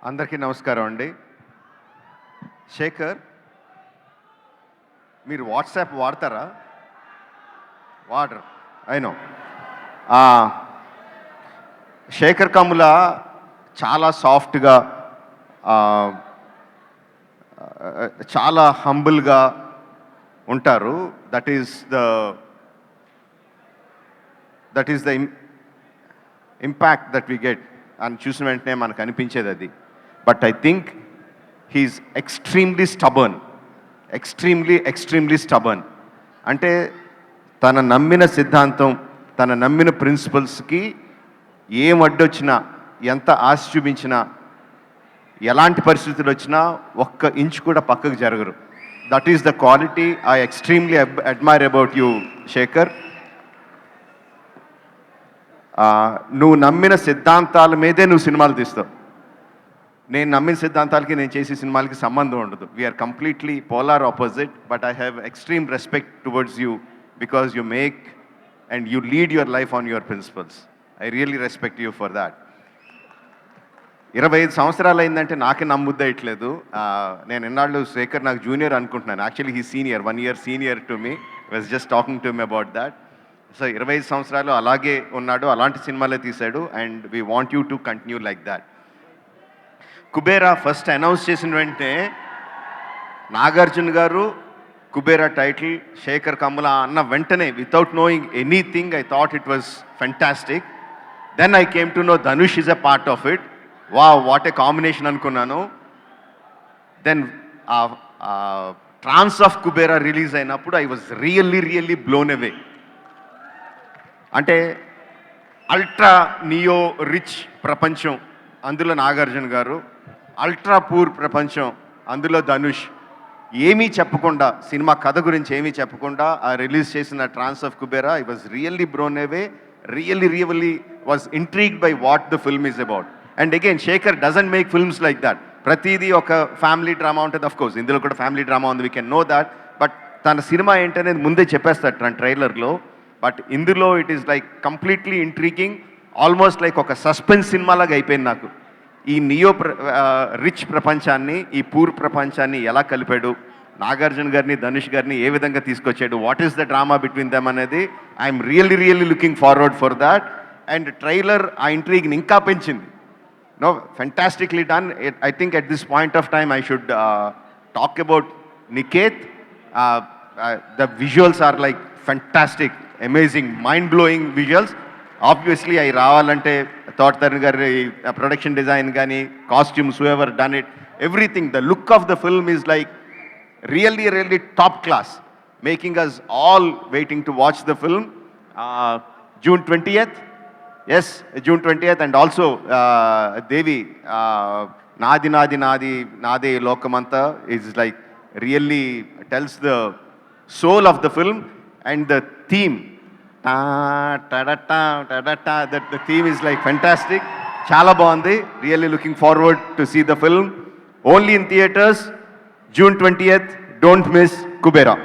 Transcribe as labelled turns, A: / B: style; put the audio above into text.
A: అందరికీ నమస్కారం అండి. శేఖర్, మీరు వాట్సాప్ వాడతారా? వాడరు, అయినో. శేఖర్ కమ్ముల చాలా సాఫ్ట్గా, చాలా హంబుల్గా ఉంటారు. That is the impact that we get అని చూసిన వెంటనే మనకు అనిపించేది అది. But I think he is extremely stubborn. అంటే తన నమ్మిన సిద్ధాంతం, తన నమ్మిన ప్రిన్సిపల్స్కి ఏం అడ్డొచ్చినా, ఎంత ఆశ చూపించినా, ఎలాంటి పరిస్థితులు వచ్చినా ఒక్క ఇంచు కూడా పక్కకు జరగరు. That is the quality I extremely admire about you Shekhar. నువ్వు నమ్మిన సిద్ధాంతాల మీదే నువ్వు సినిమాలు తీస్తావు. నేను నమ్మిన సిద్ధాంతాలకి, నేను చేసే సినిమాలకి సంబంధం ఉండదు. We are completely polar opposite. But I have extreme respect towards you because you make and you lead your life on your principles. I really respect you for that. 25 సంవత్సరాలు అయిందంటే నాకే నమ్ముద్దయట్లేదు. నేను ఎన్నాళ్ళు శేఖర్ నాకు జూనియర్ అనుకుంటున్నాను. Actually he senior, 1 year senior to me. Was just talking to me about that. So 25 సంవత్సరాలు అలాగే ఉన్నాడు, అలాంటి సినిమాలే తీశాడు. And we want you to continue like that. Kubera first announce చేసిన వెంటనే నాగార్జున గారు కుబేరా టైటిల్ శేఖర్ కమ్ముల అన్న వెంటనే, without knowing anything, I thought it was fantastic. Then I came to know Dhanush is a part of it. What a combination అనుకున్నాను. Then trance of Kubera release అయినప్పుడు I was really blown away. అంటే ultra neo rich ప్రపంచం, అందులో నాగార్జున గారు. Ultra poor ప్రపంచం, అందులో ధనుష్. ఏమీ చెప్పకుండా, సినిమా కథ గురించి ఏమీ చెప్పకుండా రిలీజ్ చేసిన trance of Kubera, I was really blown away. Really was intrigued by what the film is about. And again Shekhar doesn't make films like that. ప్రతిదీ ఒక ఫ్యామిలీ డ్రామా ఉంటుంది. ఆఫ్ కోర్స్ ఇందులో కూడా ఫ్యామిలీ డ్రామా ఉంది, we can know that. But తన సినిమా ఏంటనేది ముందే చెప్పేస్తాడు తన ట్రైలర్లో. బట్ ఇందులో it is like completely intriguing, almost like ఒక సస్పెన్స్ సినిమాలాగా అయిపోయింది నాకు. ఈ నియో రిచ్ ప్రపంచాన్ని, ఈ పూర్ ప్రపంచాన్ని ఎలా కలిపాడు, నాగార్జున గారిని ధనుష్ గారిని ఏ విధంగా తీసుకొచ్చాడు, what is the drama between them అనేది I'm really looking forward for that. And trailer ఆ ఇంట్రీగ్ని ఇంకా పెంచింది. No, fantastically done. I think at this point of time I should talk about Niket. The visuals are like fantastic, amazing, mind-blowing visuals. Obviously, I ravalante Thought Tarun gari production design gani, costumes, whoever done it, everything. The look of the film is like really top class, making us all waiting to watch the film. June 20th. Yes, June 20th. And also Devi, Nadi Lokamanta is like really tells the soul of the film. And the theme, that the theme is like fantastic. Chala baagundi. Really looking forward to see the film. Only in theaters, June 20th. Don't miss Kubera.